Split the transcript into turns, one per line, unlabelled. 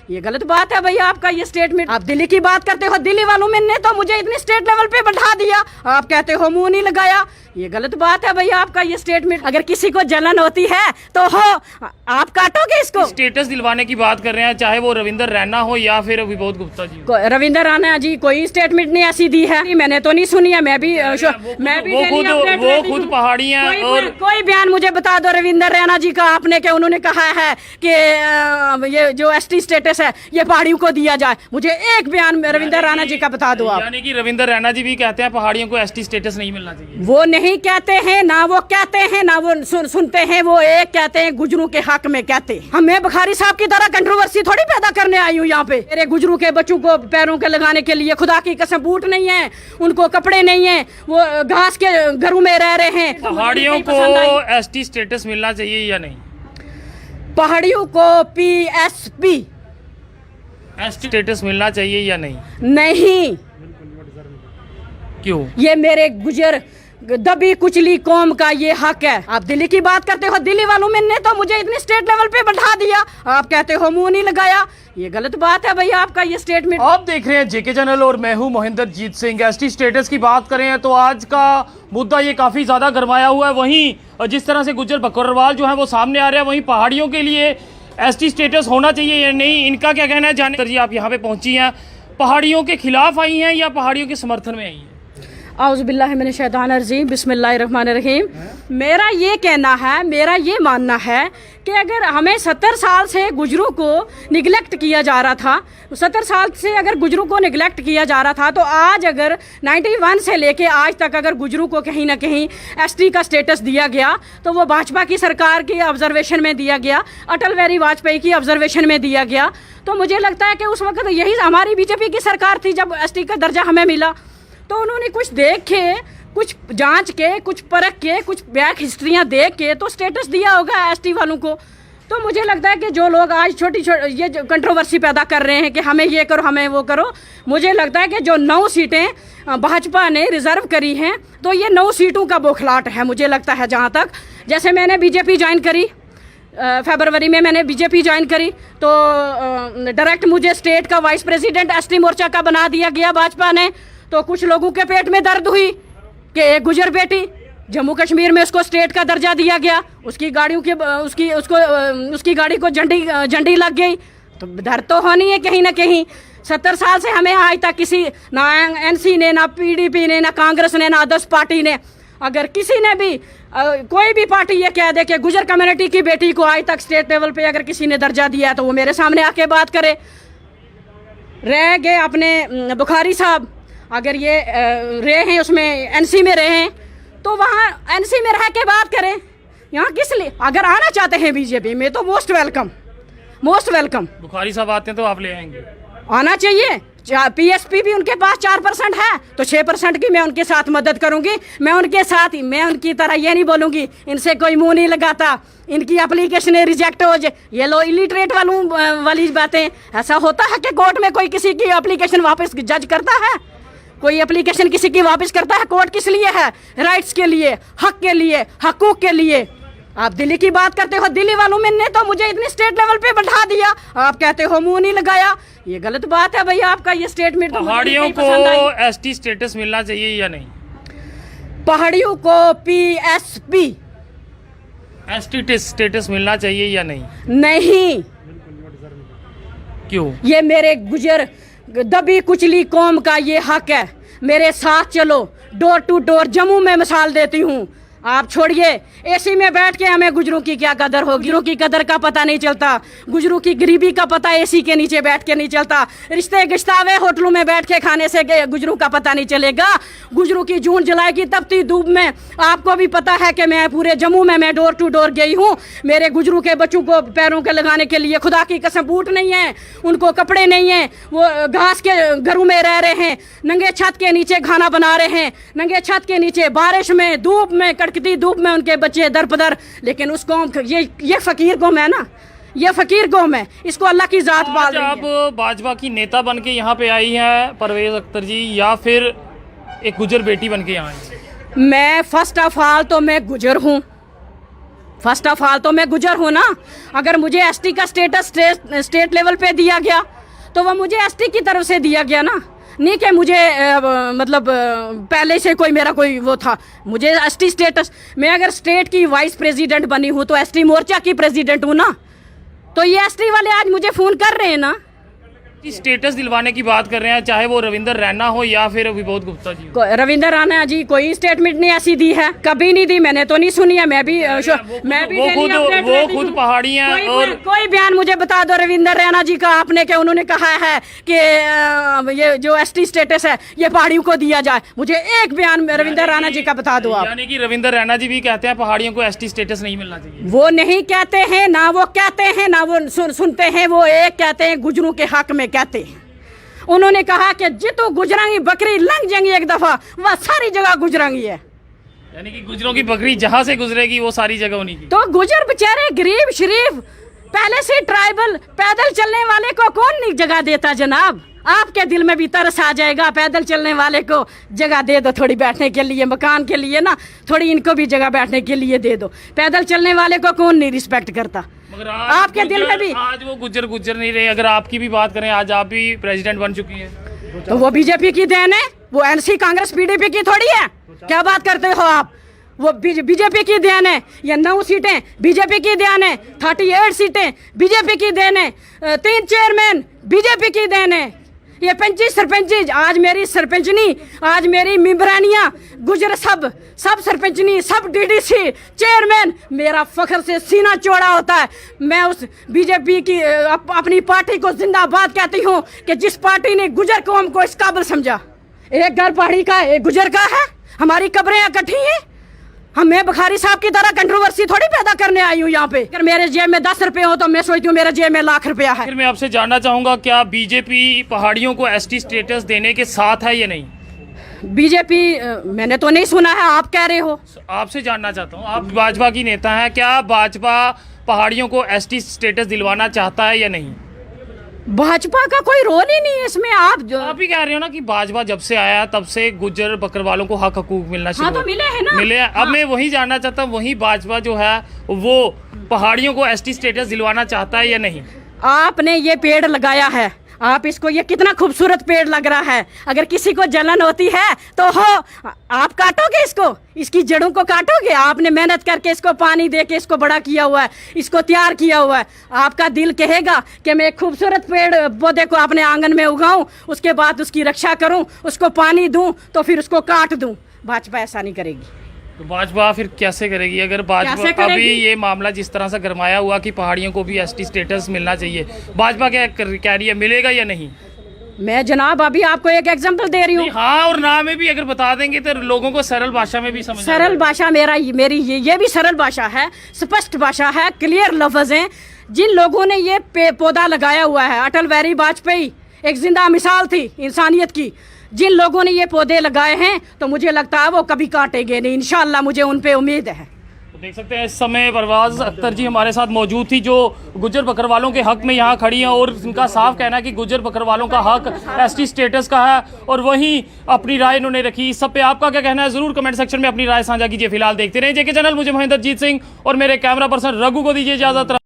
ये गलत बात है भैया आपका ये स्टेटमेंट। आप दिल्ली की बात करते हो, दिल्ली वालों में ने तो मुझे इतनी स्टेट लेवल पे बैठा दिया, आप कहते हो मुंह नहीं लगाया। ये गलत बात है भैया आपका ये स्टेटमेंट। अगर किसी को जलन होती है तो हो, आप काटोगे इसको।
स्टेटस दिलवाने की बात कर रहे हैं, चाहे वो रविंदर रैना हो या फिर विबोध गुप्ता जी।
रविंदर रैना जी कोई स्टेटमेंट नहीं ऐसी दी है, मैंने तो नहीं सुनी है। मैं भी
वो खुद पहाड़ी हैं। और
कोई बयान मुझे बता दो रविंदर रैना जी का आपने कि उन्होंने कहा है कि ये जो एसटी स्टेटस है ये पहाड़ियों को दिया जाए। मुझे एक बयान रविंदर रैना जी का बता दो आप।
यानी कि रविंदर रैना जी भी कहते हैं पहाड़ियों को एसटी स्टेटस नहीं मिलना चाहिए।
वो नहीं कहते हैं, ना वो कहते हैं, ना वो सुनते हैं। वो एक कहते हैं गुजरों के हक में कहते हैं। हमें बुखारी साहब की तरह कंट्रोवर्सी थोड़ी पैदा करने आई हूँ यहाँ पे। मेरे गुजरों के बच्चों को पैरों के लगाने के लिए खुदा की कसम बूट नहीं है, उनको कपड़े नहीं है, वो घास के घरों में रह रहे हैं।
पहाड़ियों को एसटी स्टेटस मिलना चाहिए या नहीं?
पहाड़ियों को PSP
एसटी स्टेटस मिलना चाहिए या नहीं?
नहीं।
क्यों?
ये मेरे गुजर दबी कुचली कौम का ये हक है। आप दिल्ली की बात करते हो, दिल्ली वालों में ने तो मुझे इतनी स्टेट लेवल पे बैठा दिया, आप कहते हो मुंह नहीं लगाया। ये गलत बात है भैया आपका ये स्टेटमेंट।
आप देख रहे हैं जेके चैनल और मैं हूं मोहिंदर जीत सिंह। एसटी स्टेटस की बात करें तो आज का मुद्दा ये काफी ज्यादा गरमाया हुआ है। वहीं जिस तरह से गुज्जर बकरवाल जो है वो सामने आ रहे हैं, वहीं पहाड़ियों के लिए एसटी स्टेटस होना चाहिए या नहीं, इनका क्या कहना है जाने। जी आप यहाँ पे पहुंची हैं, पहाड़ियों के खिलाफ आई हैं या पहाड़ियों के समर्थन में आई हैं?
आउज़ुबिल्लाहि मिनश शैतानिर रजीम, बिस्मिल्लाहिर रहमानिर रहीम। मेरा ये कहना है, मेरा ये मानना है कि अगर हमें 70 साल से गुजरों को निगलेक्ट किया जा रहा था, 70 साल से अगर गुजरों को निगलेक्ट किया जा रहा था, तो आज अगर 91 से लेके आज तक अगर गुजरों को कहीं ना कहीं एसटी का स्टेटस दिया गया तो वो भाजपा की सरकार की ऑब्जर्वेशन में दिया गया, अटल बिहारी वाजपेयी की ऑब्जर्वेशन में दिया गया। तो मुझे लगता है कि उस वक्त यही हमारी बीजेपी की सरकार थी जब एसटी का दर्जा हमें मिला। तो उन्होंने कुछ देख के, कुछ जांच के, कुछ परख के, कुछ बैक हिस्ट्रियाँ देख के तो स्टेटस दिया होगा एसटी वालों को। तो मुझे लगता है कि जो लोग आज छोटी ये जो कंट्रोवर्सी पैदा कर रहे हैं कि हमें ये करो हमें वो करो, मुझे लगता है कि जो 9 सीटें भाजपा ने रिजर्व करी हैं तो ये 9 सीटों का बौखलाट है। मुझे लगता है जहाँ तक, जैसे मैंने बीजेपी ज्वाइन करी, फरवरी में मैंने बीजेपी ज्वाइन करी तो डायरेक्ट मुझे स्टेट का वाइस प्रेसिडेंट एसटी मोर्चा का बना दिया गया भाजपा ने। तो कुछ लोगों के पेट में दर्द हुई कि एक गुजर बेटी जम्मू कश्मीर में उसको स्टेट का दर्जा दिया गया, उसकी गाड़ियों के उसकी गाड़ी को झंडी लग गई, तो दर्द तो होनी है कहीं ना कहीं। 70 साल से हमें आज तक किसी, ना एनसी ने, ना पीडीपी ने, ना कांग्रेस ने, ना अदर्स पार्टी ने, अगर किसी ने भी कोई भी पार्टी ये कह दे कि गुजर कम्युनिटी की बेटी को आज तक स्टेट लेवल पे अगर किसी ने दर्जा दिया है तो वो मेरे सामने आके बात करे। रह गए अपने बुखारी साहब, अगर ये रहे हैं उसमें एनसी में रहे हैं तो वहाँ एनसी में रह के बात करें। यहाँ किस लिए, अगर आना चाहते हैं बीजेपी में तो most welcome, most welcome.
Bukhari साहब आते हैं तो आप ले आएंगे?
आना चाहिए। PSP भी उनके पास 4% है तो 6% की मैं उनके साथ मदद करूंगी। मैं उनके साथ ही, मैं उनकी तरह ये नहीं बोलूंगी इनसे कोई मुंह नहीं लगाता, इनकी एप्लीकेशन रिजेक्ट हो जाए, ये लो इलिटरेट वाली बातें। ऐसा होता है कि कोर्ट में कोई किसी की एप्लीकेशन वापस जज करता है? कोई एप्लीकेशन किसी की वापस करता है? कोर्ट किस लिए है? राइट्स के लिए, हक के लिए, हकूक के लिए। आप दिल्ली की बात करते हो, दिल्ली वालों में ने तो मुझे इतनी स्टेट लेवल पे बैठा दिया, आप कहते हो मुंह नहीं लगाया। ये गलत बात है भैया आपका ये स्टेटमेंट।
पहाड़ियों को एसटी स्टेटस मिलना चाहिए या नहीं?
पहाड़ियों को PSP
एसटी स्टेटस मिलना चाहिए या नहीं?
नहीं।
क्यों?
ये मेरे गुजर दबी कुचली कौम का ये हक है। मेरे साथ चलो, डोर टू डोर। जम्मू में मिसाल देती हूँ, आप छोड़िए एसी में बैठ के हमें गुजरों की क्या कदर होगी। गुजरों की कदर का पता नहीं चलता, गुजरों की गरीबी का पता एसी के नीचे बैठ के नहीं चलता, रिश्ते गिश्तावे होटलों में बैठ के खाने से गुजरों का पता नहीं चलेगा। गुजरों की जून जुलाई की तपती धूप में आपको भी पता है कि मैं पूरे जम्मू में मैं डोर टू डोर गई हूँ। मेरे गुजरों के बच्चों को पैरों के लगाने के लिए खुदा की कसम बूट नहीं है, उनको कपड़े नहीं हैं, वो घास के घरों में रह रहे हैं, नंगे छत के नीचे खाना बना रहे हैं, नंगे छत के नीचे बारिश में, धूप में, कड़कती धूप में उनके बच्चे दर पदर। लेकिन उस कौम, ये फकीर कौम है ना, ये फकीर कौम है, इसको अल्लाह की जात पाल रही है।
आप भाजपा की नेता बन के यहाँ पे आई हैं परवेज अख्तर जी, या फिर एक गुजर बेटी बन के यहाँ आई?
मैं फर्स्ट ऑफ ऑल तो मैं गुजर हूँ, फर्स्ट ऑफ ऑल तो मैं गुजर हूँ ना। अगर मुझे एसटी का स्टेटस स्टेट लेवल पे दिया गया तो वो मुझे एसटी की तरफ से दिया गया ना, नहीं कि मुझे पहले से कोई मेरा कोई वो था। मुझे एसटी स्टेटस, मैं अगर स्टेट की वाइस प्रेसिडेंट बनी हूँ तो एसटी मोर्चा की प्रेसिडेंट हूँ ना, तो ये एसटी वाले आज मुझे फ़ोन कर रहे हैं ना।
स्टेटस दिलवाने की बात कर रहे हैं, चाहे वो रविंदर रैना हो या फिर विबोध गुप्ता जी हो।
रविंदर राणा जी कोई स्टेटमेंट नहीं ऐसी दी है, कभी नहीं दी, मैंने तो नहीं सुनी है। मैं भी
वो खुद पहाड़ी हैं। और
कोई बयान मुझे बता दो रविंदर रैना जी का आपने, कि उन्होंने कहा है कि ये जो एसटी स्टेटस है ये पहाड़ियों को दिया जाए। मुझे एक बयान रविंदर रैना जी का बता दो आप।
यानी कि रविंदर रैना जी भी कहते हैं पहाड़ियों को एसटी स्टेटस नहीं मिलना चाहिए।
वो नहीं कहते हैं ना, वो कहते हैं ना, वो सुनते हैं। वो एक कहते हैं गुजरों के हक में कहते हैं। उन्होंने कहा कि जितो गुजरांगी बकरी लंघ जाएंगी एक दफा, वह सारी जगह गुजरांगी है।
यानी कि गुजरों की बकरी जहां से गुजरेगी वो सारी जगह उन्हीं की।
तो गुजर बेचारे गरीब शरीफ पहले से ट्राइबल, पैदल चलने वाले को कौन नहीं जगह देता जनाब? आपके दिल में भी तरस आ जाएगा, पैदल चलने वाले को जगह दे दो थोड़ी बैठने के लिए, मकान के लिए ना, थोड़ी इनको भी जगह बैठने के लिए दे दो। पैदल चलने वाले को कौन नहीं रिस्पेक्ट करता?
मगर
आपके दिल में भी
आज वो गुजर नहीं रहे। अगर आपकी भी बात करें, आज आप भी प्रेसिडेंट बन चुकी हैं,
तो वो बीजेपी की देन है, वो एनसी कांग्रेस पीडीपी की थोड़ी है। क्या बात करते हो आप? वो बीजेपी की देन है। ये 9 सीटें बीजेपी की देन है, 38 सीटें बीजेपी की देन है, 3 चेयरमैन बीजेपी की देन है, ये 25 सरपंच, आज मेरी सरपंचनी, आज मेरी मेंबरानियां गुजर सब सरपंचनी, सब डीडीसी चेयरमैन, मेरा फख्र से सीना चौड़ा होता है। मैं उस बीजेपी की अपनी पार्टी को जिंदाबाद कहती हूँ कि जिस पार्टी ने गुजर कौम को इस काबिल समझा। एक घर पहाड़ी का एक गुजर का है, हमारी कब्रें इकट्ठी हैं। मैं बुखारी साहब की तरह कंट्रोवर्सी थोड़ी पैदा करने आई हूँ यहाँ पे। अगर मेरे जेब में 10 रुपए हो तो मैं सोचती हूँ मेरे जेब में लाख रुपया है।
फिर मैं आपसे जानना चाहूंगा, क्या बीजेपी पहाड़ियों को एसटी स्टेटस देने के साथ है या नहीं?
बीजेपी मैंने तो नहीं सुना है, आप कह रहे हो।
आपसे जानना चाहता हूँ, आप भाजपा की नेता हैं, क्या भाजपा पहाड़ियों को एसटी स्टेटस दिलवाना चाहता है या नहीं?
भाजपा का कोई रोल ही नहीं है इसमें।
आप ही कह रहे हो ना कि भाजपा जब से आया तब से गुज्जर बकरवालों को हक हकूक मिलना शुरू
तो मिले हैं ना,
मिले। अब मैं वही जानना चाहता हूँ, वही भाजपा जो है वो पहाड़ियों को एसटी स्टेटस दिलवाना चाहता है या नहीं?
आपने ये पेड़ लगाया है, आप इसको, ये कितना खूबसूरत पेड़ लग रहा है। अगर किसी को जलन होती है तो हो, आप काटोगे इसको, इसकी जड़ों को काटोगे? आपने मेहनत करके इसको पानी दे के इसको बड़ा किया हुआ है, इसको तैयार किया हुआ है। आपका दिल कहेगा कि मैं एक खूबसूरत पेड़ पौधे को अपने आंगन में उगाऊं, उसके बाद उसकी रक्षा करूं, उसको पानी दूं, तो फिर उसको काट दूं। भाजपा ऐसा नहीं करेगी।
तो भाजपा फिर कैसे करेगी? अगर भाजपा अभी ये मामला जिस तरह से गरमाया हुआ कि पहाड़ियों को भी एसटी स्टेटस मिलना चाहिए, भाजपा क्या कह रही है, मिलेगा या नहीं?
मैं जनाब अभी आपको एक एग्जांपल दे रही हूँ।
हाँ और ना में भी अगर बता देंगे तो लोगों को सरल भाषा में भी समझ।
सरल भाषा मेरी ये भी सरल भाषा है, स्पष्ट भाषा है, क्लियर लफ्ज हैं। जिन लोगों ने ये पौधा लगाया हुआ है, अटल बिहारी वाजपेयी एक जिंदा मिसाल थी इंसानियत की। जिन लोगों ने ये पौधे लगाए हैं तो मुझे लगता है वो कभी काटेंगे नहीं, इंशाल्लाह, मुझे उन पे उम्मीद है।
तो देख सकते हैं इस समय परवाज़ अख्तर जी हमारे साथ मौजूद थी, जो गुज्जर बकरवालों के हक में यहाँ खड़ी हैं, और इनका साफ कहना है कि गुज्जर बकरवालों का हक एसटी स्टेटस का है, और वहीं अपनी राय इन्होंने रखी। इस सब पे आपका क्या कहना है, ज़रूर कमेंट सेक्शन में अपनी राय साझा कीजिए। फिलहाल देखते रहिए जेके चैनल। मुझे महेंद्र जीत सिंह और मेरे कैमरा पर्सन रघु को दीजिए इजाज़त।